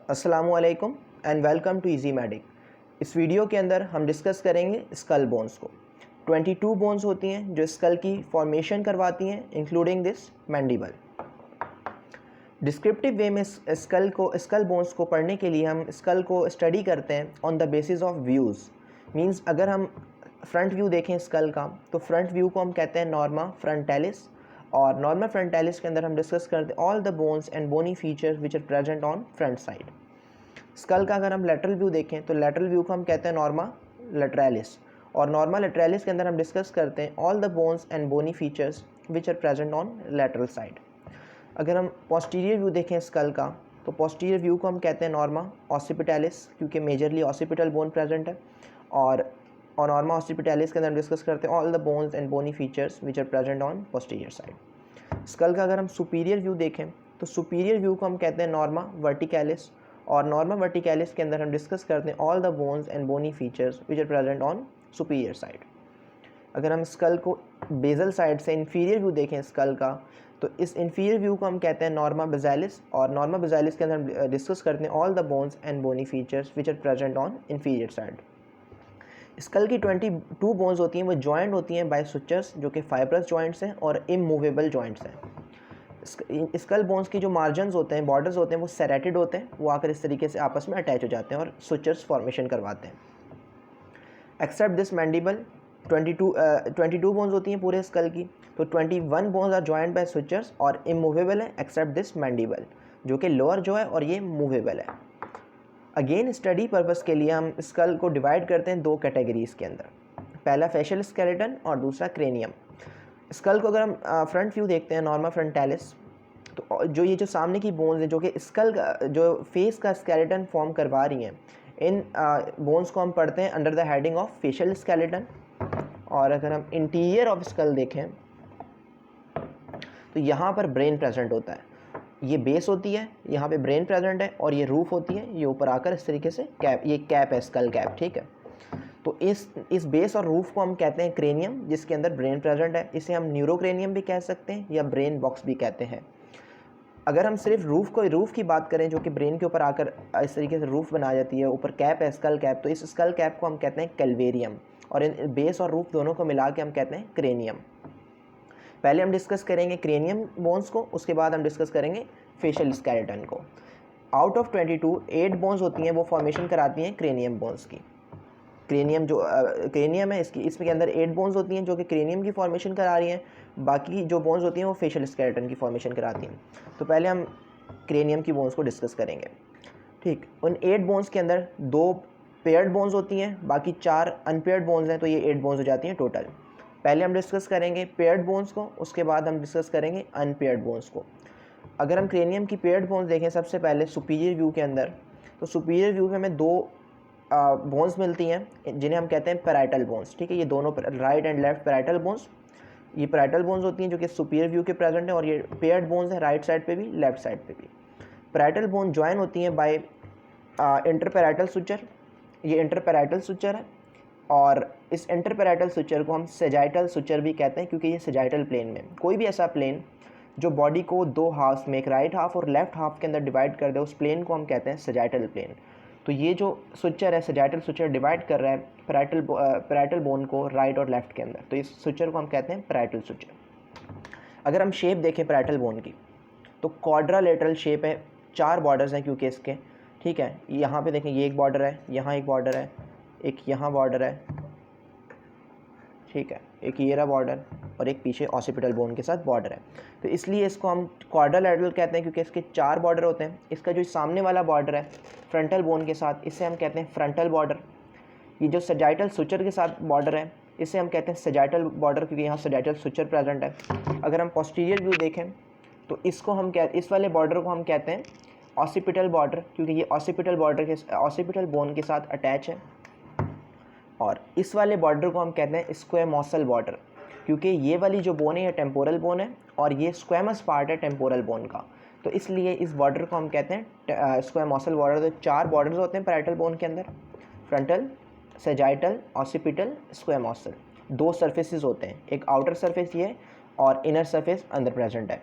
अस्सलामुअलैकुम and welcome to easy medic. इस video के अंदर हम डिस्कस करेंगे स्कल बोन्स को। 22 बोन्स होती हैं जो स्कल की फॉर्मेशन करवाती हैं, इंक्लूडिंग दिस मैंडिबल। डिस्क्रिप्टिव वे में स्कल बोन्स को पढ़ने के लिए हम स्कल को स्टडी करते हैं on the basis of views. Means अगर हम फ्रंट व्यू देखें स्कल का तो फ्रंट व्यू को हम कहते हैं नॉर्मा फ्रंटालिस, और नॉर्मा फ्रंटालिस के अंदर हम डिस्कस करते हैं all the bones and bony features which are present on front side. Skull का अगर हम लेटरल व्यू देखें तो लेटरल व्यू को हम कहते हैं नॉर्मा लेटरालिस, और नॉर्मा लेटरालिस के अंदर हम डिस्कस करते हैं all the bones and bony features which are present on lateral side. अगर हम पोस्टीरियर व्यू देखें स्कल का तो पोस्टीरियर व्यू को हम कहते हैं नॉर्मा ऑसिपिटैलिस, क्योंकि मेजरली ऑसिपिटल बोन प्रेजेंट है, और नॉर्मा ऑसिपिटैलिस के अंदर हम डिस्कस करते हैं all the bones and bony features which are present on posterior side. Skull का अगर हम सुपीरियर व्यू देखें तो सुपीरियर व्यू को हम कहते हैं नॉर्मा वर्टिकैलिस, और नॉर्मा वर्टिकैलिस के अंदर हम डिस्कस करते हैं all the bones and bony features which are present on superior side. अगर हम स्कल को बेजल साइड से इंफीरियर व्यू देखें स्कल का तो इस इंफीरियर व्यू को हम कहते हैं नॉर्मा बेजालिस, और नॉर्मा बेजालिस के अंदर हम डिस्कस करते हैं all the bones and bony features which are present on inferior side. Skull की 22 बोन्स होती हैं, वो जॉइंट होती हैं बाय सुचर्स जो कि फाइब्रस जॉइंट्स हैं और इमूवेबल जॉइंट्स हैं। स्कल बोन्स की जो मार्जिन्स होते हैं, बॉर्डर्स होते हैं, वो सेरेटेड होते हैं, वो आकर इस तरीके से आपस में अटैच हो जाते हैं और सुचर्स फॉर्मेशन करवाते हैं। एक्सेप्ट दिस मैंडिबल 22 बोन्स होती हैं पूरे स्कल की, तो 21 bones are joint by sutures और इमूवेबल है एक्सेप्ट दिस मैंडिबल, जो कि लोअर जो है और ये मूवेबल है। अगेन स्टडी पर्पस के लिए हम स्कल को डिवाइड करते हैं दो कैटेगरीज़ के अंदर, पहला फेशियल स्केलेटन और दूसरा क्रेनियम। स्कल को अगर हम फ्रंट व्यू देखते हैं नॉर्मा फ्रंटालिस, तो जो ये जो सामने की बोन्स हैं जो कि स्कल का जो फेस का स्केलेटन फॉर्म करवा रही हैं, इन बोन्स को हम पढ़ते हैं under the heading of facial skeleton. और अगर हम इंटीरियर ऑफ स्कल देखें तो यहाँ पर ब्रेन प्रेजेंट होता है, ये बेस होती है, यहाँ पे ब्रेन प्रेजेंट है, और ये रूफ होती है, ये ऊपर आकर इस तरीके से कैप, ये कैप है स्कल कैप, ठीक है। तो इस बेस और रूफ को हम कहते हैं क्रेनियम, जिसके अंदर ब्रेन प्रेजेंट है। इसे हम न्यूरोक्रेनियम भी कह सकते हैं या ब्रेन बॉक्स भी कहते हैं। अगर हम सिर्फ रूफ की बात करें जो कि ब्रेन के ऊपर आकर इस तरीके से रूफ बना जाती है, ऊपर कैप है स्कल कैप, तो इस स्कल कैप को हम कहते हैं कैल्वेरियम, और इन बेस और रूफ दोनों को मिला के हम कहते हैं क्रेनियम। पहले हम डिस्कस करेंगे क्रेनियम बोन्स को, उसके बाद हम डिस्कस करेंगे फेशियल स्केलेटन को। आउट ऑफ 22 8 बोन्स होती हैं, वो फॉर्मेशन कराती हैं क्रेनियम बोन्स की। क्रेनियम जो क्रेनियम है इसके अंदर 8 बोन्स होती हैं जो कि क्रेनियम की फॉर्मेशन करा रही हैं, बाकी जो बोन्स होती हैं वो फेशियल स्केलेटन की फॉर्मेशन कराती हैं। तो पहले हम क्रेनियम की बोन्स को डिस्कस करेंगे, ठीक। उन 8 बोन्स के अंदर 2 पेयर्ड बोन्स होती हैं, बाकी 4 अनपेयर्ड बोन्स हैं, तो ये 8 बोन्स हो जाती हैं टोटल। पहले हम डिस्कस करेंगे पेयर्ड बोन्स को, उसके बाद हम डिस्कस करेंगे अनपेयर्ड बोन्स को। अगर हम क्रेनियम की पेयर्ड बोन्स देखें सबसे पहले सुपीरियर व्यू के अंदर, तो सुपीरियर व्यू में हमें 2 बोन्स मिलती हैं जिन्हें हम कहते हैं पैराइटल बोन्स, ठीक है। ये दोनों right and left parietal bones, ये पैराइटल बोन्स होती हैं जो कि सुपीरियर व्यू के प्रेजेंट है, और ये पेयर्ड बोन्स हैं राइट साइड पे भी लेफ्ट साइड पे भी। पैराइटल बोन ज्वाइन होती हैं बाय इंटरपैराइटल सुचर, ये इंटरपैराइटल सुचर है, और इस इंटरपैराइटल सुचर को हम सेजाइटल सुचर भी कहते हैं, क्योंकि ये सेजाइटल प्लेन में कोई भी ऐसा प्लेन जो बॉडी को 2 हाफ्स में, एक राइट हाफ और लेफ्ट हाफ के अंदर डिवाइड कर दे, उस प्लेन को हम कहते हैं सेजाइटल प्लेन। तो ये जो सुचर है सेजाइटल सुचर डिवाइड कर रहा है पैराइटल बोन को राइट और लेफ्ट के अंदर, तो इस सुचर को हम कहते हैं पैराइटल सुचर। अगर हम शेप देखें पैराइटल बोन की तो क्वाड्रिलेटरल शेप है, 4 बॉर्डर्स हैं क्योंकि इसके, ठीक है। यहाँ पे देखें ये एक बॉर्डर है, यहाँ एक बॉर्डर है, एक यहाँ बॉर्डर है, ठीक है, एक ये रहा बॉर्डर, और एक पीछे ऑसिपिटल बोन के साथ बॉर्डर है। तो इसलिए इसको हम क्वाड्रिलेटरल कहते हैं क्योंकि इसके 4 बॉर्डर होते हैं। इसका जो सामने वाला बॉर्डर है फ्रंटल बोन के साथ, इसे हम कहते हैं फ्रंटल बॉर्डर। ये जो सेजाइटल सुचर के साथ बॉर्डर है इसे हम कहते हैं सेजाइटल बॉर्डर, क्योंकि यहाँ सेजाइटल सुचर प्रेजेंट है। अगर हम पोस्टीरियर व्यू देखें तो इसको हम इस वाले बॉर्डर को हम कहते हैं ऑसिपिटल बॉर्डर, क्योंकि ये ऑसिपिटल बॉर्डर के ऑसिपिटल बोन के साथ अटैच है। और इस वाले बॉर्डर को हम कहते हैं स्क्वेमोसल बॉर्डर, क्योंकि ये वाली जो बोन है ये टेम्पोरल बोन है और ये स्क्वेमस पार्ट है टेम्पोरल बोन का, तो इसलिए इस बॉर्डर को हम कहते हैं स्क्वेमोसल बॉर्डर। तो 4 बॉर्डर्स होते हैं पैराइटल बोन के अंदर, फ्रंटल, सेजाइटल, ऑसिपिटल, स्क्वेमोसल। 2 सर्फेसिस होते हैं, एक आउटर सरफेस ये और इनर सरफेस अंदर प्रेजेंट है।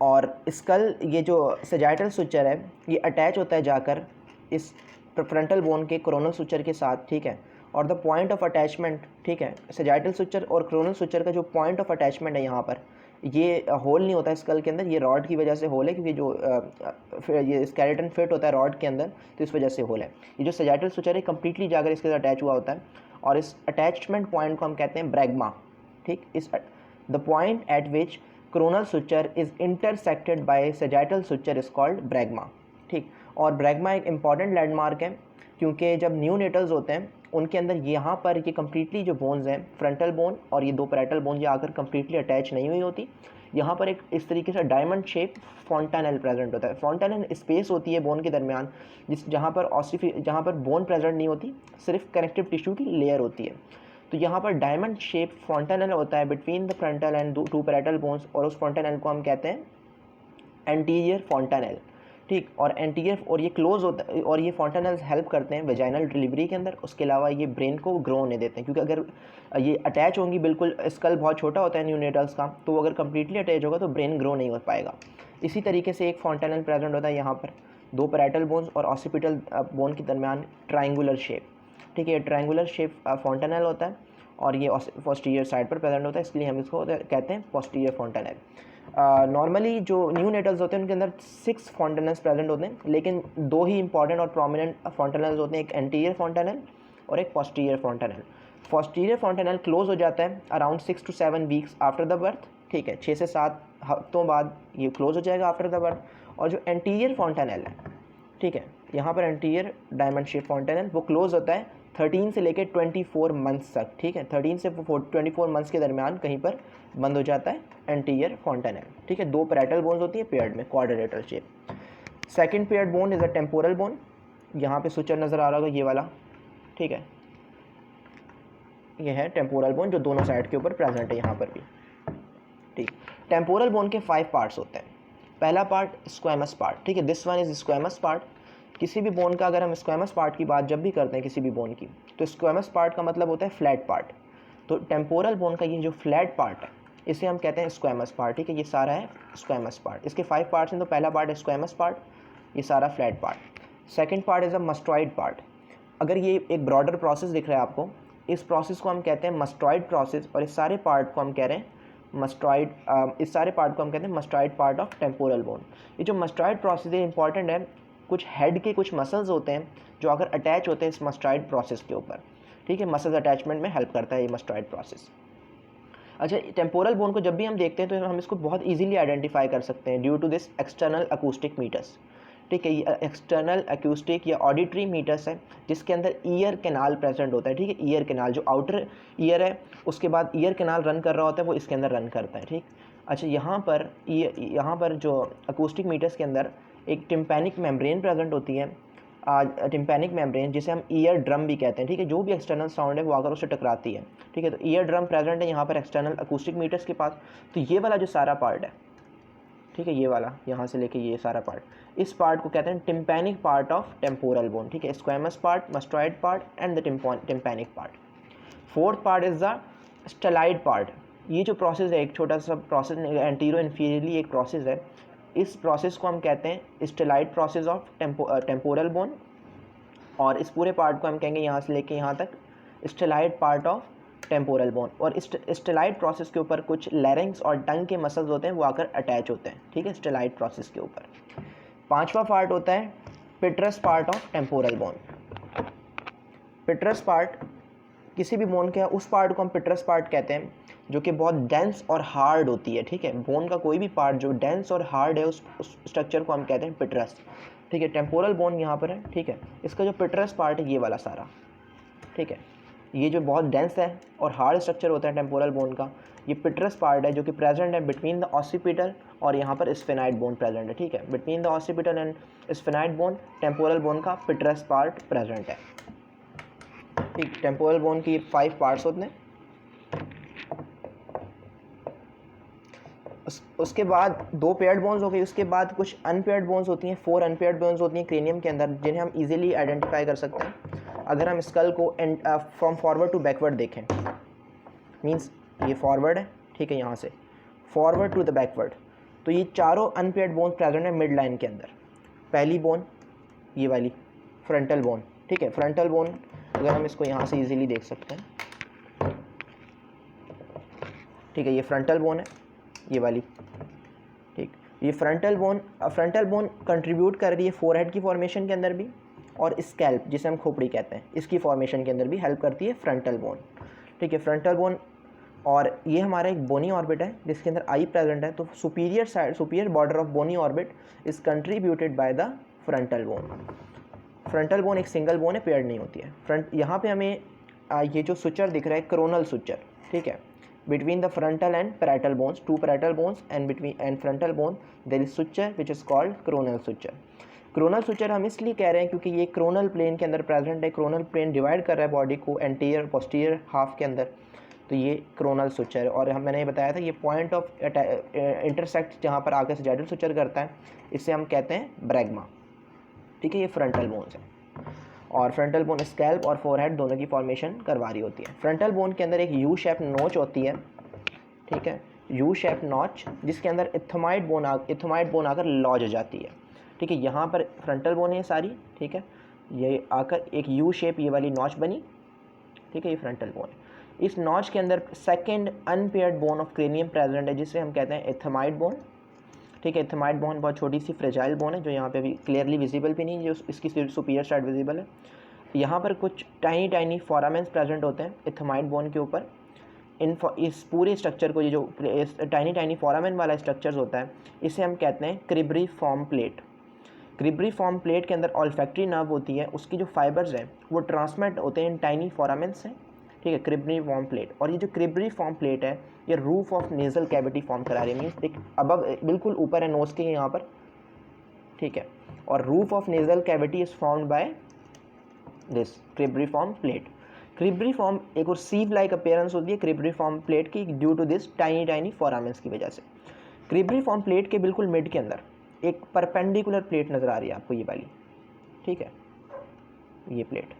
और स्कल, ये जो सजाइटल सुचर है ये अटैच होता है जाकर इस फ्रंटल बोन के कोरोनल सुचर के साथ, ठीक है। और द पॉइंट ऑफ अटैचमेंट, ठीक है, सजाइटल सुचर और कोरोनल सुचर का जो पॉइंट ऑफ अटैचमेंट है यहाँ पर, ये होल नहीं होता है स्कल के अंदर, ये रॉड की वजह से होल है, क्योंकि जो ये स्केलेटन फिट होता है रॉड के अंदर, तो इस वजह से होल है। ये जो सजाइटल सुचर है कम्प्लीटली जाकर इसके साथ अटैच हुआ होता है, और इस अटैचमेंट पॉइंट को हम कहते हैं ब्रैग्मा, ठीक। इस the point at which coronal suture is intersected by sagittal suture is called bregma, ठीक। और ब्रैग्मा एक इंपॉर्टेंट लैंडमार्क है, क्योंकि जब न्यूनेटल्स होते हैं उनके अंदर यहाँ पर ये कम्प्लीटली जो बोन्स हैं, फ्रंटल बोन और ये दो पैराइटल बोन, ये आकर कम्प्लीटली अटैच नहीं हुई होती। यहाँ पर एक इस तरीके से डायमंड शेप फॉन्टानेल प्रेजेंट होता है। फॉन्टानेल स्पेस होती है बोन के दरमियान, जहाँ पर बोन प्रेजेंट नहीं होती, सिर्फ कनेक्टिव टिश्यू की लेयर होती है। तो यहाँ पर डायमंड शेप फॉन्टानेल होता है between the frontal and two parietal bones, और उस फॉन्टानेल को हम कहते हैं एंटीरियर फॉन्टानेल, ठीक। और एंटीरियर, और ये क्लोज होता है, और ये फॉन्टानेल्स हेल्प करते हैं वेजाइनल डिलीवरी के अंदर। उसके अलावा ये ब्रेन को ग्रो होने देते हैं, क्योंकि अगर ये अटैच होंगी, बिल्कुल स्कल बहुत छोटा होता है न्यूनेटल्स का, तो वो अगर कम्प्लीटली अटैच होगा तो ब्रेन ग्रो नहीं हो पाएगा। इसी तरीके से एक फॉन्टानेल प्रेजेंट होता है यहाँ पर, दो पैराइटल बोन्स और ऑसिपिटल बोन के दरमियान ट्राइंगुलर शेप, ठीक है। ये ट्राइंगुलर शेप फॉन्टानेल होता है, और ये पोस्टीरियर साइड पर प्रेजेंट होता है, इसलिए हम इसको कहते हैं पोस्टीरियर फॉन्टानेल। नॉर्मली जो न्यूनेटल्स होते हैं उनके अंदर 6 फॉन्टानेल्स प्रेजेंट होते हैं, लेकिन दो ही इंपॉर्टेंट और प्रोमिनेंट फॉन्टानेल्स होते हैं, एक एंटीरियर फॉन्टानेल और एक posterior fontanelle. Posterior fontanelle close हो जाता है around 6 to 7 weeks after the birth, ठीक है, 6 से 7 हफ्तों बाद ये क्लोज हो जाएगा आफ्टर द बर्थ। और जो एंटीरियर फॉन्टानेल है, ठीक है, यहाँ पर एंटीरियर डायमंड शेप फॉन्टानेल वो क्लोज होता है 13 से लेकर 24 मंथ्स तक, ठीक है। 13 से 24 मंथ्स के दरमियान कहीं पर बंद हो जाता है एंटीरियर फॉन्टानेल, ठीक है। दो पैराइटल बोन्स होती है पेयर्ड में, quadrilateral shape. Second paired bone is a temporal bone, यहाँ पे सुचर नज़र आ रहा होगा ये वाला, ठीक है, ये है टेम्पोरल बोन जो दोनों साइड के ऊपर प्रेजेंट है यहाँ पर भी, ठीक। टेम्पोरल बोन के 5 पार्ट्स होते हैं। पहला पार्ट स्क्वैमस पार्ट, ठीक है, this one is squamous part. किसी भी बोन का अगर हम स्क्वैमस पार्ट की बात जब भी करते हैं किसी भी बोन की, तो स्क्वैमस पार्ट का मतलब होता है फ्लैट पार्ट। तो टेम्पोरल बोन का ये जो फ्लैट पार्ट है इसे हम कहते हैं स्क्वैमस पार्ट, ठीक है। ये सारा है स्क्वैमस पार्ट। इसके 5 पार्ट्स हैं, तो पहला पार्ट है स्क्वैमस पार्ट, ये सारा flat part. Second part is a mastoid part. अगर ये एक ब्रॉडर प्रोसेस दिख रहा है आपको, इस प्रोसेस को हम कहते हैं मस्टॉइड प्रोसेस, और इस सारे पार्ट को हम कह रहे हैं मस्टॉइड, इस सारे पार्ट को हम कहते हैं मस्टॉइड पार्ट ऑफ टेम्पोरल बोन। ये जो मस्टॉइड प्रोसेस है इंपॉर्टेंट है, कुछ हेड के कुछ मसल्स होते हैं जो अगर अटैच होते हैं इस मस्टॉइड प्रोसेस के ऊपर, ठीक है, मसल्स अटैचमेंट में हेल्प करता है ये मस्टॉइड प्रोसेस। अच्छा, टेम्पोरल बोन को जब भी हम देखते हैं तो हम इसको बहुत इजीली आइडेंटिफाई कर सकते हैं due to this external acoustic meatus, ठीक है। ये एक्सटर्नल अकूस्टिक या ऑडिटरी मीटर्स है जिसके अंदर ईयर कैनाल प्रेजेंट होता है, ठीक है। ईयर कैनाल जो आउटर ईयर है उसके बाद ईयर कैनाल रन कर रहा होता है, वो इसके अंदर रन करता है, ठीक। अच्छा, यहाँ पर जो अकूस्टिक मीटर्स के अंदर एक टिम्पैनिक मेम्ब्रेन प्रेजेंट होती है, टिम्पैनिक मेम्ब्रेन जिसे हम ईयर ड्रम भी कहते हैं, ठीक है। जो भी एक्सटर्नल साउंड है वो आकर उससे टकराती है, ठीक है। तो ईयर ड्रम प्रेजेंट है यहाँ पर एक्सटर्नल अकूस्टिक मीटर्स के पास। तो ये वाला जो सारा पार्ट है, ठीक है, ये वाला यहाँ से लेके ये सारा पार्ट, इस पार्ट को कहते हैं tympanic part of temporal bone, ठीक है। Squamous part, mastoid part and the tympanic part. Fourth part is the styloid part. ये जो प्रोसेस है, एक छोटा सा प्रोसेस एंटीरो इन्फीरियरली एक प्रोसेस है, इस प्रोसेस को हम कहते हैं styloid process of temporal bone. और इस पूरे पार्ट को हम कहेंगे यहाँ से लेके यहाँ तक स्टेलाइड पार्ट ऑफ टेम्पोरल बोन। और इस स्टेलाइड प्रोसेस के ऊपर कुछ लैरिंग्स और टंग के मसल्स होते हैं, वो आकर अटैच होते हैं, ठीक है, स्टेलाइड प्रोसेस के ऊपर। पांचवा पार्ट होता है petrous part of temporal bone. Petrous part किसी भी बोन के उस पार्ट को हम पिट्रस पार्ट कहते हैं जो कि बहुत डेंस और हार्ड होती है, ठीक है। बोन का कोई भी पार्ट जो डेंस और हार्ड है उस स्ट्रक्चर को हम कहते हैं पिट्रस, ठीक है। टेम्पोरल बोन यहाँ पर है, ठीक है। इसका जो पिट्रस पार्ट है ये वाला सारा, ठीक है, ये जो बहुत डेंस है और हार्ड स्ट्रक्चर होता है टेम्पोरल बोन का, ये पिट्रस पार्ट है जो कि प्रेजेंट है बिटवीन द ऑसिपिटल और यहाँ पर स्फेनाइड बोन प्रेजेंट है, ठीक है। Between the occipital and sphenoid bone temporal bone का पिट्रस पार्ट प्रेजेंट है, ठीक। टेम्पोरल बोन की 5 पार्ट्स होते हैं। उसके बाद 2 पेयर्ड बोन्स हो गई, उसके बाद कुछ अनपेयर्ड बोन्स होती हैं, 4 अनपेयर्ड बोन्स होती हैं क्रेनियम के अंदर, जिन्हें हम इजीली आइडेंटिफाई कर सकते हैं अगर हम स्कल को फ्रॉम फॉरवर्ड टू बैकवर्ड देखें। मींस ये फॉरवर्ड है, ठीक है, यहाँ से फॉरवर्ड टू द बैकवर्ड, तो ये चारों अनपेयर्ड बोन्स प्रेजेंट है मिड लाइन के अंदर। पहली बोन ये वाली फ्रंटल बोन, ठीक है। फ्रंटल बोन अगर हम इसको यहाँ से इजीली देख सकते हैं, ठीक है, ये फ्रंटल बोन है ये वाली, ठीक। ये फ्रंटल बोन कंट्रीब्यूट कर रही है फोरहेड की फॉर्मेशन के अंदर भी, और स्कैल्प जिसे हम खोपड़ी कहते हैं इसकी फॉर्मेशन के अंदर भी हेल्प करती है फ्रंटल बोन, ठीक है। फ्रंटल बोन, और ये हमारा एक बोनी ऑर्बिट है जिसके अंदर आई प्रेजेंट है, तो superior border of bony orbit is contributed by the frontal bone. Frontal bone एक सिंगल बोन है, पेयर्ड नहीं होती है। फ्रंट यहाँ पे हमें ये जो सुचर दिख रहा है क्रोनल सुचर, ठीक है, between the frontal and parietal bones, two parietal bones and frontal bone there is suture which is called coronal suture। coronal suture हम इसलिए कह रहे हैं क्योंकि ये coronal plane के अंदर प्रेजेंट है। coronal plane डिवाइड कर रहा है बॉडी को एंटीरियर पोस्टीरियर हाफ के अंदर, तो ये coronal suture है। और मैंने बताया था ये पॉइंट ऑफ इंटरसेक्ट जहाँ पर आकर सैजिटल सुचर करता है, इसे हम कहते हैं ब्रैगमा, ठीक है। ये फ्रंटल बोन्स है, और फ्रंटल बोन स्कैल्प और फोरहेड दोनों की फॉर्मेशन करवा रही होती है। फ्रंटल बोन के अंदर एक यू शेप नोच होती है, ठीक है, यू शेप नॉच, जिसके अंदर इथोमाइड बोन आकर लॉज हो जाती है, ठीक है। यहाँ पर फ्रंटल बोन है सारी, ठीक है, ये आकर एक यू शेप ये वाली नॉच बनी, ठीक है, ये फ्रंटल बोन है। इस नॉच के अंदर second unpaired bone of cranium present है जिसे हम कहते हैं इथोमाइड बोन, ठीक है। इथोमाइड बोन बहुत छोटी सी फ्रेजाइल बोन है जो यहाँ पे भी क्लियरली विजिबल भी नहीं, जो इसकी सुपीरियर साइड विजिबल है। यहाँ पर कुछ टाइनी फोरामेंस प्रेजेंट होते हैं इथोमाइड बोन के ऊपर। इस पूरे स्ट्रक्चर को, ये जो टाइनी फोरामेन वाला स्ट्रक्चर्स होता है, इसे हम कहते हैं क्रिब्रीफॉर्म प्लेट। क्रिब्रीफॉर्म प्लेट के अंदर ऑल्फैक्टरी नर्व होती है, उसकी जो फाइबर्स हैं वो ट्रांसमिट होते हैं इन टाइनी फोरामेन से, ठीक है, क्रिब्रीफॉर्म प्लेट। और ये जो क्रिब्रीफॉर्म प्लेट है ये roof of nasal cavity form करा रही है, मीन्स एक अबव बिल्कुल ऊपर है नोज के यहाँ पर, ठीक है, और roof of nasal cavity is formed by this cribriform plate. Cribriform एक और सीव लाइक अपीयरेंस होती है क्रिब्रीफॉर्म प्लेट की due to this tiny foramens की वजह से। क्रिब्रीफॉर्म प्लेट के बिल्कुल मिड के अंदर एक परपेंडिकुलर प्लेट नज़र आ रही है आपको ये वाली, ठीक है, ये प्लेट।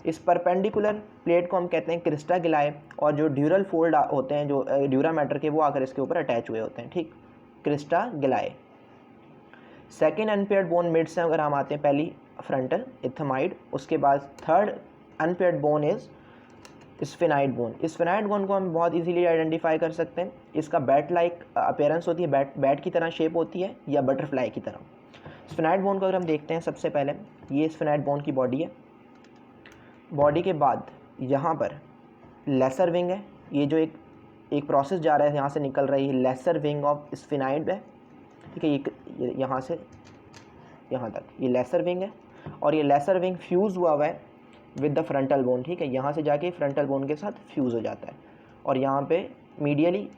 इस परपेंडिकुलर प्लेट को हम कहते हैं क्रिस्टा गिलाए, और जो ड्यूरल फोल्ड होते हैं जो ड्यूरा मैटर के, वो आकर इसके ऊपर अटैच हुए होते हैं, ठीक, crista galli. Second unpaired bone mid से अगर हम आते हैं, पहली फ्रंटल इथोमाइड, उसके बाद third unpaired bone is sphenoid bone. Sphenoid bone को हम बहुत इजीली आइडेंटिफाई कर सकते हैं, इसका बैट लाइक अपीयरेंस होती है, बैट की तरह शेप होती है या बटरफ्लाई की तरह। स्फेनाइड बोन को अगर हम देखते हैं, सबसे पहले ये स्फेनाइड बोन की बॉडी है, बॉडी के बाद यहाँ पर लेसर विंग है, ये जो एक प्रोसेस जा रहा है यहाँ से निकल रही है, लेसर विंग ऑफ स्फेनाइड है, ठीक है, ये यहाँ से यहाँ तक ये लेसर विंग है, और ये लेसर विंग फ्यूज़ हुआ है विद द फ्रंटल बोन, ठीक है, यहाँ से जाके फ्रंटल बोन के साथ फ्यूज़ हो जाता है, और यहाँ पे मीडियली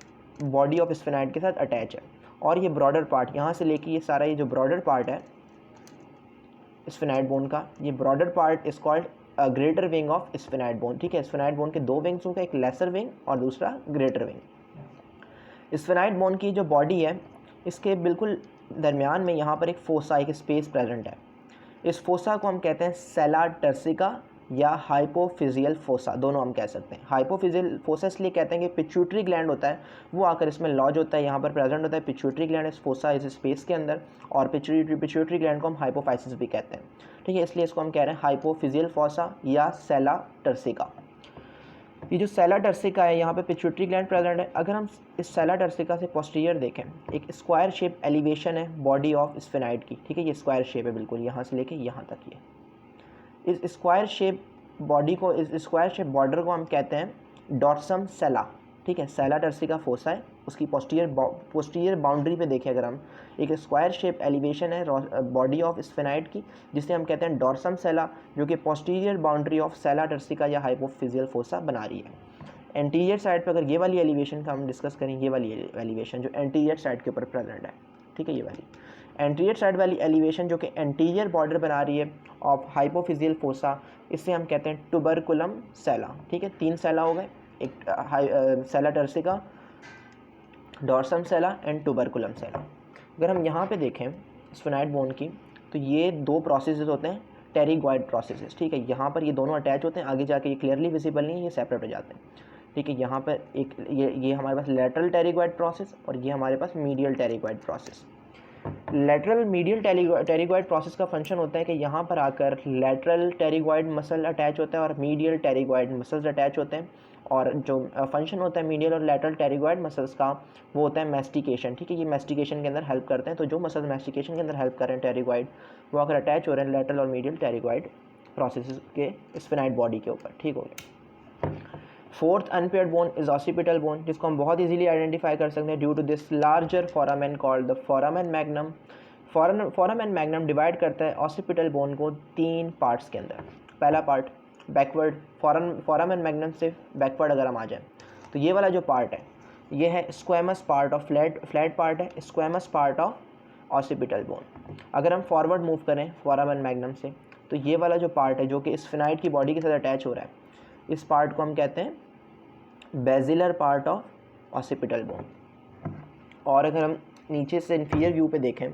बॉडी ऑफ स्फेनाइड के साथ अटैच है। और ये ब्रॉडर पार्ट यहाँ से लेके ये सारा, ये जो ब्रॉडर पार्ट है स्फेनाइड बोन का, ये broader part is called greater wing of sphenoid bone, ठीक है। स्फेनाइड बोन के दो विंग्स होंगे, एक लेसर विंग और दूसरा ग्रेटर विंग। स्फेनाइड बोन की जो बॉडी है, इसके बिल्कुल दरमियान में यहाँ पर एक फोसा, एक स्पेस प्रेजेंट है। इस फोसा को हम कहते हैं सेला टर्सिका या हाइपोफिजियल फोसा, दोनों हम कह सकते हैं। हाइपोफिजियल फोसा इसलिए कहते हैं कि पिट्यूटरी ग्लैंड होता है वो आकर इसमें लॉज होता है, यहाँ पर प्रेजेंट होता है पिट्यूटरी ग्लैंड इस फोसा इस स्पेस के अंदर, और पिट्यूटरी ग्लैंड को हम हाइपोफाइसिस भी कहते हैं, ठीक है, इसलिए इसको हम कह रहे हैं हाइपोफिजियल फोसा या सेला टर्सिका। ये जो सेला टर्सिका है, यहाँ पे पिट्यूटरी ग्लैंड प्रेजेंट है। अगर हम इस सेला टर्सिका से पोस्टीरियर देखें, एक स्क्वायर शेप एलिवेशन है बॉडी ऑफ स्फेनाइड की, ठीक है, ये स्क्वायर शेप है बिल्कुल, यहाँ से लेके यहाँ तक। ये इस स्क्वायर शेप बॉडी को, इस स्क्वायर शेप बॉर्डर को हम कहते हैं डॉर्सम सेला, ठीक है, सेला टर्सिका फोसा है, उसकी पोस्टीरियर बाउंड्री पे देखें अगर हम, एक स्क्वायर शेप एलिवेशन है बॉडी ऑफ स्फेनाइड की, जिसे हम कहते हैं डॉर्सम सेला, जो कि posterior boundary of sella turcica या हाइपोफिजियल फोसा बना रही है। एंटीरियर साइड पे अगर ये वाली एलिवेशन का हम डिस्कस करें, ये वाली एलिवेशन जो एंटीरियर साइड के ऊपर प्रेजेंट है, ठीक है, ये वाली एंटीरियर साइड वाली एलिवेशन जो कि एंटीरियर बॉर्डर बना रही है ऑफ हाइपोफिजियल फोसा, इसे हम कहते हैं टुबरकुलम सेला, ठीक है। 3 सेला हो गए, एक सेला टर्सिका, डॉर्सम सेला एंड टुबरकुलम सेला। अगर हम यहाँ पे देखें स्फेनाइड बोन की, तो ये 2 प्रोसेसेस होते हैं, टेरिगॉइड प्रोसेसेस, ठीक है, यहाँ पर ये दोनों अटैच होते हैं, आगे जाके ये क्लियरली विजिबल नहीं है, ये सेपरेट हो जाते हैं। ठीक है। यहाँ पर एक ये हमारे पास लेटरल टेरिगोइड प्रोसेस और ये हमारे पास medial pterygoid process. Lateral medial pterygoid process का फंक्शन होता है कि यहाँ पर आकर लेटरल टेरिगोइड मसल अटैच होता है और मीडियल टेरिगोइड मसल्स अटैच होते हैं, और जो फंक्शन होता है मीडियल और लेटरल टेरिगोइड मसल्स का वो होता है मैस्टिकेशन। ठीक है, ये मैस्टिकेशन के अंदर हेल्प करते हैं। तो जो मसल्स मैस्टिकेशन के अंदर हेल्प कर रहे हैं टेरिगोइड, वो अगर अटैच हो रहे हैं लेटरल और मीडियल टेरिगोइड प्रोसेस के स्फेनाइड बॉडी के ऊपर। ठीक हो गया। Fourth unpaired bone is occipital bone, जिसको हम बहुत इजीली आइडेंटिफाई कर सकते हैं due to this larger foramen called the foramen magnum. Foramen magnum divide करता है ऑसिपिटल बोन को 3 पार्ट्स के अंदर। पहला पार्ट बैकवर्ड, फोरामेन मैग्नम से बैकवर्ड अगर हम आ जाएं तो ये वाला जो पार्ट है ये है squamous part of flat part है, squamous part of occipital bone. अगर हम फॉरवर्ड मूव करें फोरामेन मैग्नम से तो ये वाला जो पार्ट है जो कि स्फेनाइड की बॉडी के साथ अटैच हो रहा है, इस पार्ट को हम कहते हैं basilar part of occipital bone. और अगर हम नीचे से इंफीरियर व्यू पे देखें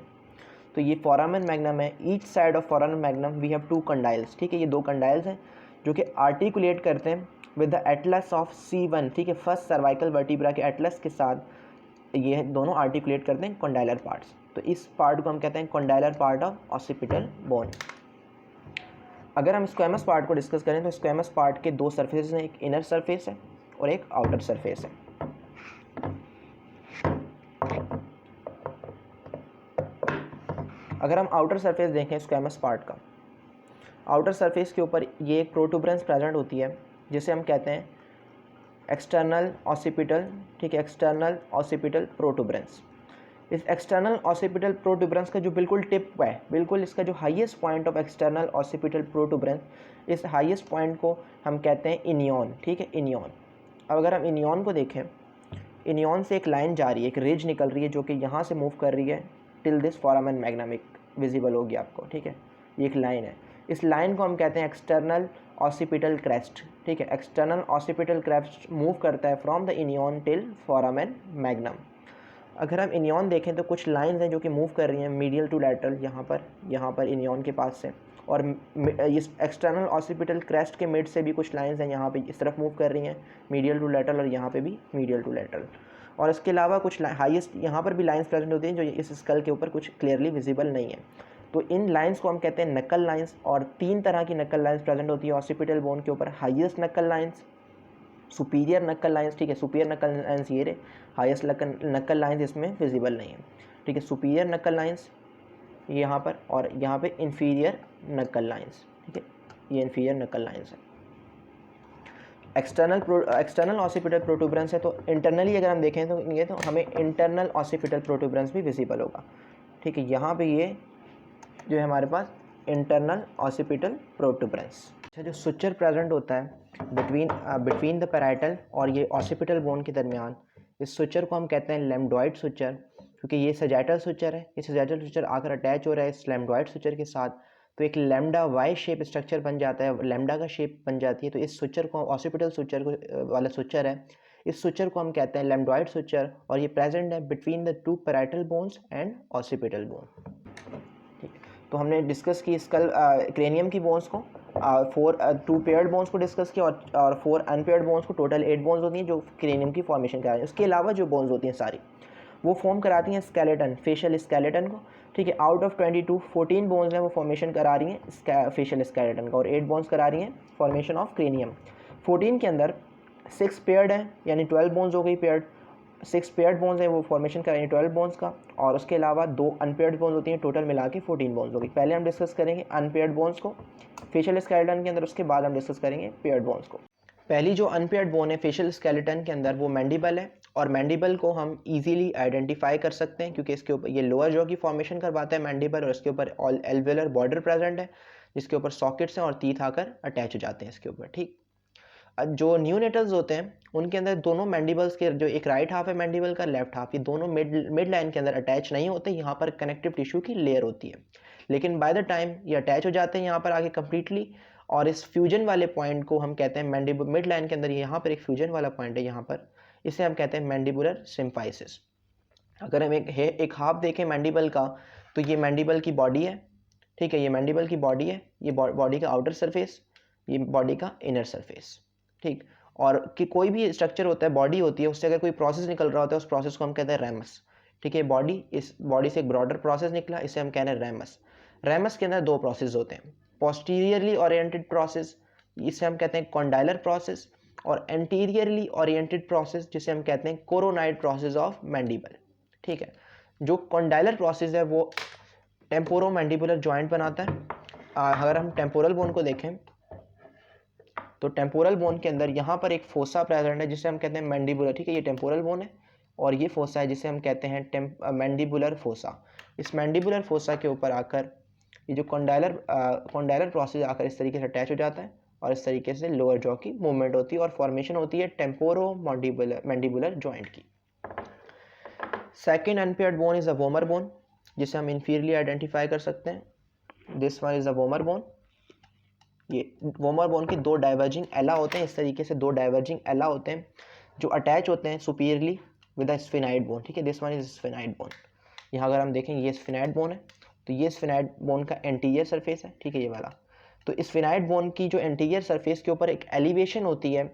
तो ये फोरामेन मैग्नम है। Each side of foramen magnum we have 2 condyles. ठीक है, ये 2 कंडाइल्स हैं जो कि आर्टिकुलेट करते हैं with the Atlas of C1। ठीक है, फर्स्ट सर्वाइकल वर्टिब्रा के एटलस के साथ ये दोनों आर्टिकुलेट करते हैं कंडाइलर पार्ट्स। तो इस पार्ट को हम कहते हैं कंडाइलर पार्ट ऑफ ऑसिपिटल बोन। अगर हम स्क्वेमस पार्ट को डिस्कस करें तो स्क्वेमस पार्ट के 2 सरफेस हैं, एक इनर सरफेस है और एक आउटर सरफेस है। अगर हम आउटर सरफेस देखें स्क्वेमस पार्ट का, आउटर सरफेस के ऊपर ये एक प्रोटूबरेंस प्रेजेंट होती है जिसे हम कहते हैं एक्सटर्नल ऑसिपिटल। ठीक है, एक्सटर्नल ऑसिपिटल प्रोटूबरेंस। इस एक्सटर्नल ऑसिपिटल प्रोटूबरेंस का जो बिल्कुल टिप है, बिल्कुल इसका जो highest point of external occipital protuberance, इस हाईएस्ट पॉइंट को हम कहते हैं इनियन। ठीक है, इनियन। अब अगर हम इनियन को देखें, इनियन से एक लाइन जा रही है, एक रिज निकल रही है जो कि यहाँ से मूव कर रही है टिल दिस फोरामेन मैग्नम, एक विजिबल होगी आपको। ठीक है, ये एक लाइन है। इस लाइन को हम कहते हैं एक्सटर्नल ऑसिपिटल क्रेस्ट। ठीक है, एक्सटर्नल ऑसिपिटल क्रेस्ट मूव करता है from the inion till foramen magnum. अगर हम इनियन देखें तो कुछ लाइंस हैं जो कि मूव कर रही हैं मीडियल टू लैटरल, यहाँ पर इनियन के पास से, और इस एक्सटर्नल ऑसिपिटल क्रेस्ट के मिड से भी कुछ लाइंस हैं यहाँ पे इस तरफ मूव कर रही हैं मीडियल टू लैटरल, और यहाँ पे भी मीडियल टू लैटरल। और इसके अलावा कुछ हाईएस्ट यहाँ पर भी लाइंस प्रेजेंट होती हैं जो इस स्कल के ऊपर कुछ क्लियरली विजिबल नहीं है। तो इन लाइंस को हम कहते हैं नक्कल लाइंस, और 3 तरह की नक्कल लाइंस प्रेजेंट होती है ऑसिपिटल बोन के ऊपर। हाईएस्ट नक्कल लाइंस, सुपीरियर नक्कल लाइंस। ठीक है, सुपीरियर नक्कल लाइंस ये रहे, हाईएस्ट नक्कल लाइंस इसमें विजिबल नहीं है। ठीक है, सुपीरियर नक्कल लाइंस यहाँ पर, और यहाँ पे इन्फीरियर नक्कल लाइंस। ठीक है, ये इन्फीरियर नक्कल लाइंस है। एक्सटर्नल ऑसिपिटल प्रोटूबरेंस है, तो इंटरनली अगर हम देखें तो ये तो हमें इंटरनल ऑसिपिटल प्रोटूबरेंस भी विजिबल होगा। ठीक है, यहाँ पे ये जो है हमारे पास इंटरनल ऑसिपिटल प्रोटूबरेंस। अच्छा, जो सुचर प्रेजेंट होता है बिटवीन द पैराइटल और ये ऑसिपिटल बोन के दरमियान, इस सुचर को हम कहते हैं लैम्डॉइड सुचर, क्योंकि ये सजाइटल सुचर है। ये सजाइटल सुचर आकर अटैच हो रहा है इस लैम्डॉइड सुचर के साथ, तो एक लैम्डा वाई शेप स्ट्रक्चर बन जाता है, लैम्डा का शेप बन जाती है। तो इस सुचर को ऑसिपिटल सुचर को वाला सुचर है, इस सुचर को हम कहते हैं लैम्डॉइड सुचर, और ये प्रेजेंट है between the 2 parietal bones and occipital bone. ठीक, तो हमने डिस्कस की स्कल क्रेनियम की बोन्स को, 2 पेयर्ड बोन्स को डिस्कस किया, और 4 अनपेयर्ड बोन्स को। टोटल 8 बोन्स होती हैं जो क्रेनियम की फॉर्मेशन करा रही हैं। उसके अलावा जो बोन्स होती हैं सारी वो फॉर्म कराती हैं स्केलेटन, फेशियल स्केलेटन को। ठीक है, आउट ऑफ 22 14 बोन्स हैं वो फॉर्मेशन करा रही हैं फेशियल स्केलेटन का, और 8 बोन्स करा रही हैं फॉर्मेशन ऑफ क्रेनियम। 14 के अंदर 6 पेयर्ड हैं, यानी 12 बोन्स हो गई पेयर्ड। 6 पेयर्ड बोन्स हैं वो फॉर्मेशन करा रही हैं 12 बोन्स का, और उसके अलावा 2 अनपेयर्ड बोन्स होती हैं, टोटल मिला के 14 बोन्स हो गई। पहले हम डिस्कस करेंगे अनपेयर्ड बोन्स को फेशियल स्केलेटन के अंदर, उसके बाद हम डिस्कस करेंगे पेयर्ड बोन्स को। पहली जो अनपेयर्ड बोन है फेशियल स्केलेटन के अंदर वो मैंडिबल है, और मैंडिबल को हम इजीली आइडेंटिफाई कर सकते हैं क्योंकि इसके ऊपर ये लोअर जॉ की फॉर्मेशन करवाता है मैंडिबल, और इसके ऊपर ऑल एल्वेलर बॉर्डर प्रेजेंट है जिसके ऊपर सॉकेट्स हैं और टीथ आकर अटैच हो जाते हैं इसके ऊपर। ठीक, जो न्यूनेटल्स होते हैं उनके अंदर दोनों मैंडिबल्स के जो एक राइट हाफ है मैंडिबल का, लेफ्ट हाफ, ये दोनों मिड लाइन के अंदर अटैच नहीं होते, यहाँ पर कनेक्टिव टिश्यू की लेयर होती है। लेकिन बाय द टाइम ये अटैच हो जाते हैं यहाँ पर आगे कम्प्लीटली, और इस फ्यूजन वाले पॉइंट को हम कहते हैं मैंडिबल, मिड लाइन के अंदर यहाँ पर एक फ्यूजन वाला पॉइंट है यहाँ पर, इसे हम कहते हैं मैंडिबुलर सिम्फाइसिस। अगर हम एक हाफ देखें मैंडिबल का तो ये मैंडिबल की बॉडी है। ठीक है, ये मैंडिबल की बॉडी है, ये बॉडी का आउटर सरफेस, ये बॉडी का इनर सरफेस। ठीक, और कि कोई भी स्ट्रक्चर होता है, बॉडी होती है, उससे अगर कोई प्रोसेस निकल रहा होता है उस प्रोसेस को हम कहते हैं रेमस। ठीक है, बॉडी, इस बॉडी से एक ब्रॉडर प्रोसेस निकला, इसे हम कह रहे हैं रेमस। रेमस के अंदर दो प्रोसेस होते हैं, पोस्टीरियरली ओरिएंटेड प्रोसेस, इसे हम कहते हैं कॉन्डाइलर प्रोसेस, और एंटीरियरली ओरिएंटेड प्रोसेस जिसे हम कहते हैं कोरोनाइड प्रोसेस ऑफ मैंडिबल। ठीक है, जो कॉन्डाइलर प्रोसेस है वो टेम्पोरो मैंडिबुलर जॉइंट बनाता है। अगर हम टेम्पोरल बोन को देखें तो टेम्पोरल बोन के अंदर यहाँ पर एक फोसा प्रेजेंट है जिसे हम कहते हैं मैंडिबुलर। ठीक है, ये टेम्पोरल बोन है और ये फोसा है जिसे हम कहते हैं मैंडिबुलर फोसा। इस मैंडिबुलर फोसा के ऊपर आकर ये जो कॉन्डाइलर प्रोसेस आकर इस तरीके से अटैच हो जाता है और इस तरीके से लोअर जॉ की मूवमेंट होती है और फॉर्मेशन होती है टेम्पोरो मैंडिबुलर जॉइंट की। Second unpaired bone is a vomer bone जिसे हम इंफीरियरली आइडेंटिफाई कर सकते हैं। This one is a vomer bone. ये वोमर बोन के दो डाइवर्जिंग एला होते हैं, इस तरीके से दो डाइवर्जिंग एला होते हैं जो अटैच होते हैं सुपीरियरली विद अ स्फेनाइड बोन। ठीक है, this one is sphenoid bone. यहाँ अगर हम देखें ये स्फेनाइड बोन है, तो ये स्फेनाइड बोन का एंटीरियर सरफेस है। ठीक है, ये वाला। तो इस स्फेनाइड बोन की जो एंटीरियर सरफेस के ऊपर एक एलिवेशन होती है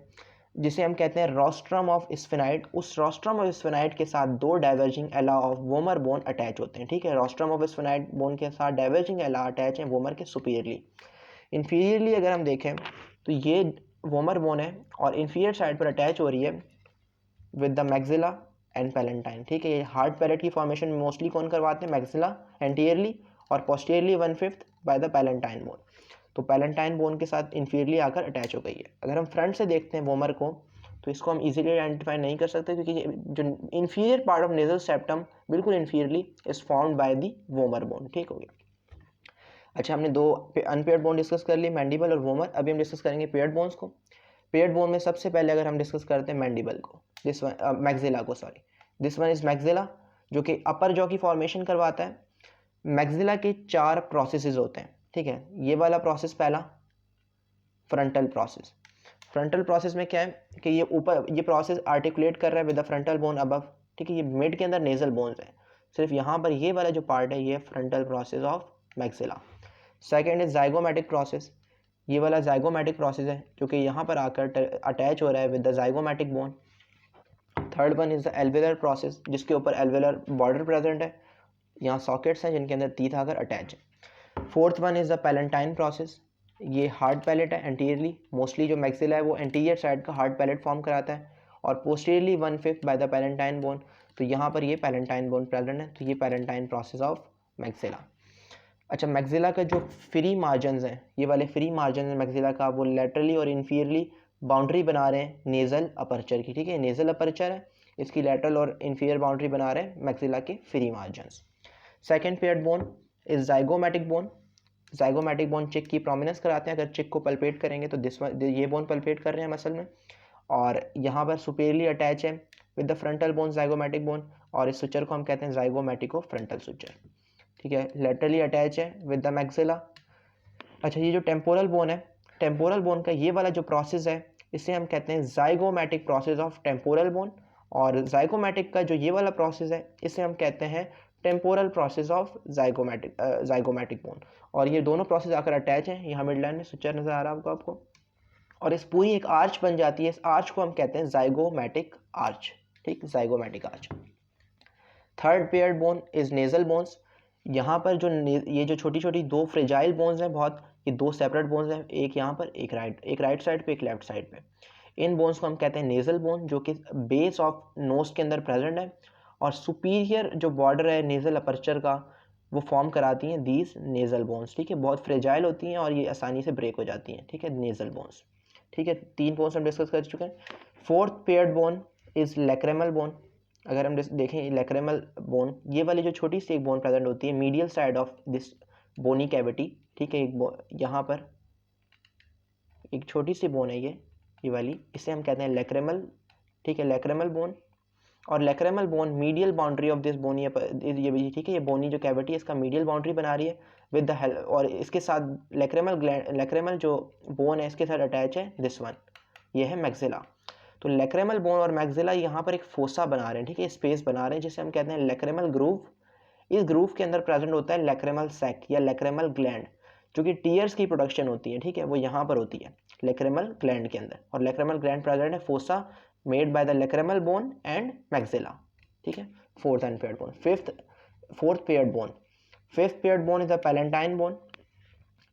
जिसे हम कहते हैं रोस्ट्रम ऑफ स्फेनाइड, उस रोस्ट्रम ऑफ स्फेनाइड के साथ दो डाइवर्जिंग एला ऑफ वोमर बोन अटैच होते हैं। ठीक है, रोस्ट्रम ऑफ स्फेनाइड बोन के साथ डाइवर्जिंग एला अटैच हैं वोमर के सुपीरियरली। इन्फीरियरली अगर हम देखें तो ये वोमर बोन है और इन्फीरियर साइड पर अटैच हो रही है with the maxilla and palatine. ठीक है, ये हार्ड पैलेट की फॉर्मेशन मोस्टली कौन करवाते हैं, मैक्सिला एंटीरियरली, और posteriorly 1/5 by the palatine bone. तो पैलेंटाइन बोन के साथ इन्फीरियरली आकर अटैच हो गई है। अगर हम फ्रंट से देखते हैं वोमर को तो इसको हम इजीली आइडेंटिफाई नहीं कर सकते क्योंकि जो inferior part of nasal septum बिल्कुल inferiorly is formed by the vomer bone. ठीक हो गया। अच्छा, हमने दो अनपेयर्ड बोन डिस्कस कर ली, मैंडिबल और वोमर। अभी हम डिस्कस करेंगे पेयर्ड बोन्स को। पेयर्ड बोन में सबसे पहले अगर हम डिस्कस करते हैं मैंडिबल को, दिस वन मैक्सिला को, sorry, this one is maxilla जो कि अपर जॉ की फॉर्मेशन करवाता है। मैक्सिला के 4 प्रोसेसेस होते हैं। ठीक है, ये वाला प्रोसेस पहला फ्रंटल प्रोसेस। फ्रंटल प्रोसेस में क्या है कि ये ऊपर ये प्रोसेस आर्टिकुलेट कर रहा है with the frontal bone above. ठीक है, ये मिड के अंदर नेजल बोन्स है, सिर्फ यहाँ पर ये वाला जो पार्ट है ये frontal process of maxilla. Second is zygomatic process, ये वाला जाइगोमैटिक प्रोसेस है जो कि यहाँ पर आकर अटैच हो रहा है with the zygomatic bone. Third one is the alveolar process जिसके ऊपर एल्वेलर बॉर्डर प्रेजेंट है, यहाँ सॉकेट्स हैं जिनके अंदर टीथ आकर अटैच है। Fourth one is the palatine process, ये हार्ड पैलेट है एंटीरियरली, मोस्टली जो मैक्सिला है वो एंटीरियर साइड का हार्ड पैलेट फॉर्म कराता है, और posteriorly 1/5 by the palatine bone. तो यहाँ पर ये पैलेंटाइन बोन प्रेजेंट है, तो ये पैलेंटाइन प्रोसेस ऑफ मैक्सिला। अच्छा, मैक्सिला का जो फ्री मार्जिन हैं, ये वाले फ्री मार्जिन है मैक्सिला का, वो लेटरली और इन्फीरियरली बाउंड्री बना रहे हैं नेज़ल अपर्चर की। ठीक है, नेज़ल अपर्चर है, इसकी लेटरल और इन्फीरियर बाउंड्री बना रहे हैं मैक्सिला के free margin. Second paired bone is zygomatic bone. Zygomatic bone चिक की प्रोमिनेंस कराते हैं। अगर चिक को पल्पेट करेंगे तो ये बोन पल्पेट कर रहे हैं मसल में, और यहाँ पर सुपेरियरली अटैच है with the frontal bone zygomatic bone, और इस सुचर को हम कहते हैं जाइगोमैटिको फ्रंटल सुचर। ठीक है, लेटरली अटैच है विद द मैक्सिला। अच्छा, ये जो टेम्पोरल बोन है, टेम्पोरल बोन का ये वाला जो प्रोसेस है इसे हम कहते हैं zygomatic process of temporal bone, और जाइगोमैटिक का जो ये वाला प्रोसेस है इसे हम कहते हैं temporal process of zygomatic bone. और ये दोनों प्रोसेस आकर अटैच हैं, यहाँ मिड लाइन में सुचर नजर आ रहा होगा आपको, और इस पूरी एक आर्च बन जाती है। इस आर्च को हम कहते हैं जाइगोमैटिक आर्च। ठीक, zygomatic arch. Third paired bone is nasal bones. यहाँ पर जो ये जो छोटी छोटी दो फ्रेजाइल बोन्स हैं बहुत, ये दो सेपरेट बोन्स हैं, एक यहाँ पर एक राइट साइड पे एक लेफ्ट साइड पे। इन बोन्स को हम कहते हैं नेजल बोन, जो कि बेस ऑफ नोज के अंदर प्रेजेंट है, और सुपीरियर जो बॉर्डर है नेजल अपर्चर का वो फॉर्म कराती हैं दीज नेजल बोन्स। ठीक है, बहुत फ्रेजाइल होती हैं और ये आसानी से ब्रेक हो जाती हैं। ठीक है, नेजल बोन्स। ठीक है, 3 बोन्स हम डिस्कस कर चुके हैं। Fourth paired bone is लैक्रेमल bone. अगर हम देखें लैक्रेमल बोन, ये वाली जो छोटी सी एक बोन प्रेजेंट होती है medial side of this bony cavity. ठीक है, यहाँ पर एक छोटी सी बोन है ये वाली, इसे हम कहते हैं लैक्रेमल। ठीक है, लैक्रेमल बोन, और lacrimal bone medial boundary of this bony, ये भी ठीक है, ये बोनी जो कैविटी है इसका मीडियल बाउंड्री बना रही है विद द हेल्प, और इसके साथ लैक्रेमल जो बोन है इसके साथ अटैच है दिस वन, ये है मैक्सिला। तो लैक्रेमल बोन और मैक्सिला यहाँ पर एक फोसा बना रहे हैं। ठीक है, स्पेस बना रहे हैं जिसे हम कहते हैं लैक्रेमल ग्रूव। इस ग्रूव के अंदर प्रेजेंट होता है लैक्रेमल सैक या लैक्रेमल ग्लैंड। जो कि टीयर्स की प्रोडक्शन होती है, ठीक है, वो यहाँ पर होती है लेक्रेमल ग्लैंड के अंदर, और लेक्रेमल ग्लैंड प्रेजेंट है fossa made by the lacrimal bone and maxilla, ठीक है। Fourth unpaired bone. Fourth paired bone, fifth paired bone is the palatine bone,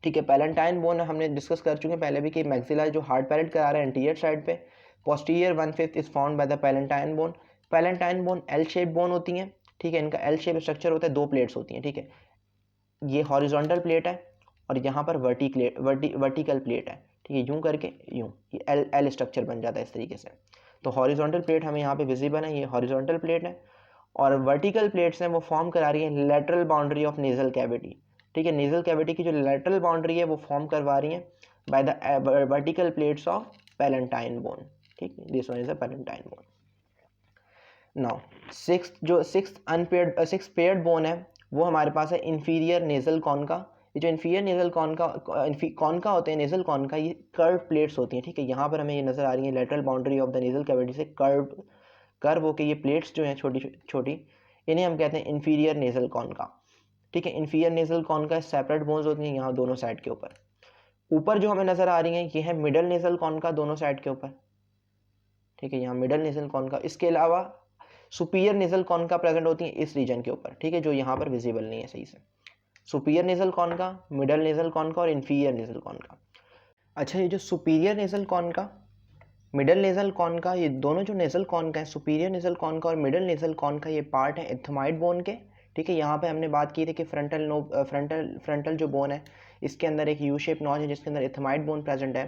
ठीक है। पैलेंटाइन बोन हमने डिस्कस कर चुके हैं पहले भी कि मैक्सिला जो हार्ड पैलेट करा रहा है एंटीरियर साइड पे, posterior 1/5 is found by the palatine bone. Palatine bone L shape bone होती हैं, ठीक है, इनका एल शेप स्ट्रक्चर होता है, दो प्लेट्स होती हैं, ठीक है, ये हॉरिजॉन्टल प्लेट है और यहाँ पर वर्टिकल प्लेट है, ठीक है, यूं करके यूं ये एल स्ट्रक्चर बन जाता है इस तरीके से। तो हॉरिजॉन्टल प्लेट हमें यहाँ पे विजिबल है, ये हॉरिजॉन्टल प्लेट है, और वर्टिकल प्लेट्स हैं वो फॉर्म करा रही है lateral boundary of nasal cavity, ठीक है। नेजल कैविटी की जो लेटरल बाउंड्री है वो फॉर्म करवा रही है by the vertical plates of palatine bone, ठीक है, this one is a palatine bone. Now six paired bone है वो हमारे पास है इंफीरियर नेजल कॉनका। ये जो इंफीरियर नेजल कॉनका होते हैं, नेजल कॉनका, ये कर्व प्लेट्स होती हैं, ठीक है। यहाँ पर हमें ये नजर आ रही है lateral boundary of the nasal cavity से कर्व होके ये प्लेट्स जो हैं छोटी छोटी, इन्हें हम कहते हैं इंफीरियर नेजल कॉनका, ठीक है। इंफीरियर नेजल कॉनका सेपरेट बोन्स होती हैं यहाँ दोनों साइड के ऊपर। ऊपर जो हमें नजर आ रही हैं ये है मिडल नेजल कॉनका दोनों साइड के ऊपर, ठीक है, यहाँ मिडल नेजल कॉनका। इसके अलावा सुपीरियर नेजल कॉनका प्रेजेंट होती है इस रीजन के ऊपर, ठीक है, जो यहाँ पर विजिबल नहीं है सही से। सुपीरियर नेजल कॉनका, मिडल नेजल कॉनका और इंफीरियर नेजल कॉनका। अच्छा, ये जो सुपीरियर नेजल कॉनका, मिडल नेजल कॉनका, ये दोनों जो नेजल कॉनका है, सुपीरियर नेजल कॉनका और मिडल नेजल कॉनका, ये पार्ट है एथमाइड बोन के, ठीक है। यहाँ पे हमने बात की थी कि फ्रंटल जो बोन है इसके अंदर एक यू शेप नॉच है जिसके अंदर एथमाइड बोन प्रेजेंट है।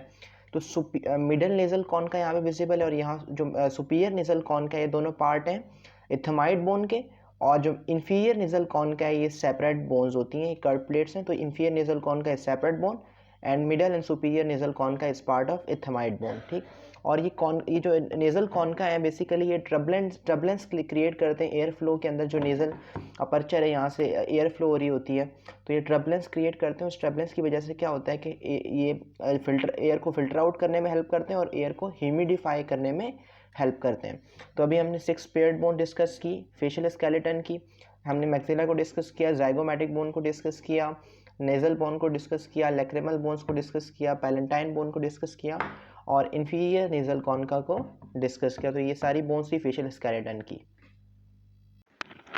तो मिडल नेजल कॉनका यहाँ पे विजिबल है, और यहाँ जो सुपीरियर नेजल कॉनका, ये दोनों पार्ट हैं एथमाइड बोन के, और जो इंफीरियर नेजल कॉनका है ये सेपरेट बोन्स होती हैं, कर्व प्लेट्स हैं। तो inferior nasal concha is separate bone and middle and superior nasal concha is part of ethmoid bone, ठीक। और ये जो नेजल कॉनका है बेसिकली ये ट्रबलेंस क्रिएट करते हैं एयर फ्लो के अंदर। जो नेजल अपर्चर है यहाँ से एयर फ्लो हो रही होती है, तो ये ट्रबलेंस क्रिएट करते हैं। उस ट्रबलेंस की वजह से क्या होता है कि ये एयर को फिल्टर आउट करने में हेल्प करते हैं और एयर को ह्यूमिडिफाई करने में हेल्प करते हैं। तो अभी हमने 6 पेयर्ड बोन डिस्कस की, फेशियल स्केलेटन की, हमने मैक्सिला को डिस्कस किया, जाइगोमैटिक बोन को डिस्कस किया, नेजल बोन को डिस्कस किया, लेक्रेमल बोन्स को डिस्कस किया, पैलेंटाइन बोन को डिस्कस किया और इंफीरियर नेजल कॉनका को डिस्कस किया। तो ये सारी बोन्स थी फेशियल स्केलेटन की।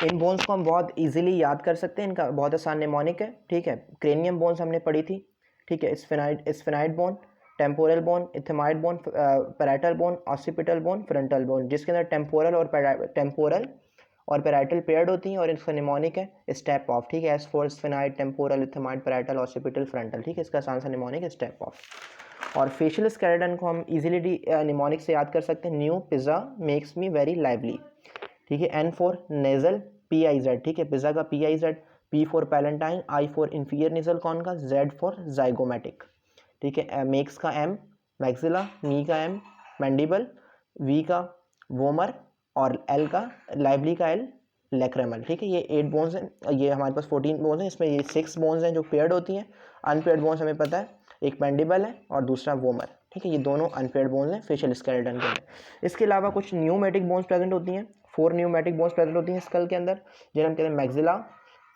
इन बोन्स को हम बहुत इजीली याद कर सकते हैं, इनका बहुत आसान निमोनिक है, ठीक है। क्रेनियम बोन्स हमने पढ़ी थी, ठीक है, sphenoid bone, temporal bone, ethmoid bone, parietal bone, occipital bone, frontal bone, जिसके अंदर टेम्पोरल और पैराइटल पेयर्ड होती हैं और इसका निमोनिक है स्टेप ऑफ, ठीक है। S for sphenoid, temporal, ethmoid, parietal, occipital, frontal, ठीक है, इसका आसान सा निमोनिक है स्टेप ऑफ। और फेशियल स्केलेटन को हम इजीली निमोनिक से याद कर सकते हैं, new pizza makes me very lively, ठीक है। एन फॉर नेजल, PIZ, ठीक है, पिज़्ज़ा का PIZ, P for palatine, I for inferior nasal कॉनका, Z for zygomatic, ठीक है। मेक्स का M मैक्सिला, मी का M मैंडिबल, V का वोमर और L का लाइवली का L लेक्रेमल, ठीक है। ये 8 बोन्स हैं, ये हमारे पास 14 बोन्स हैं, इसमें ये 6 बोन्स हैं जो पेयर्ड होती हैं। अनपेयर्ड बोन्स हमें पता है, एक मैंडिबल है और दूसरा वोमर, ठीक है, ये दोनों अनपेयर्ड बोन्स हैं फेशियल स्केलेटन के अंदर। इसके अलावा कुछ न्यूमेटिक बोन्स प्रेजेंट होती हैं, 4 न्यूमेटिक बोन्स प्रेजेंट होती हैं स्कल के अंदर, जिन्हें हम कहते हैं maxilla,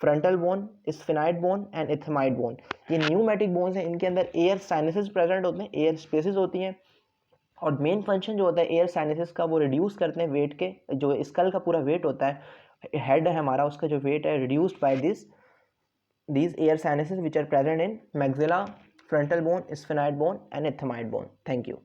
frontal bone, sphenoid bone and ethmoid bone. ये न्यूमेटिक बोन्स हैं, इनके अंदर एयर साइनसेस प्रेजेंट होते हैं, एयर स्पेसेस होती हैं, और मेन फंक्शन जो होता है एयर साइनसेस का वो रिड्यूस करते हैं वेट के, जो स्कल का पूरा वेट होता है, हेड है हमारा, उसका जो वेट है reduced by these air sinuses which are present in maxilla, frontal bone, sphenoid bone and ethmoid bone. Thank you.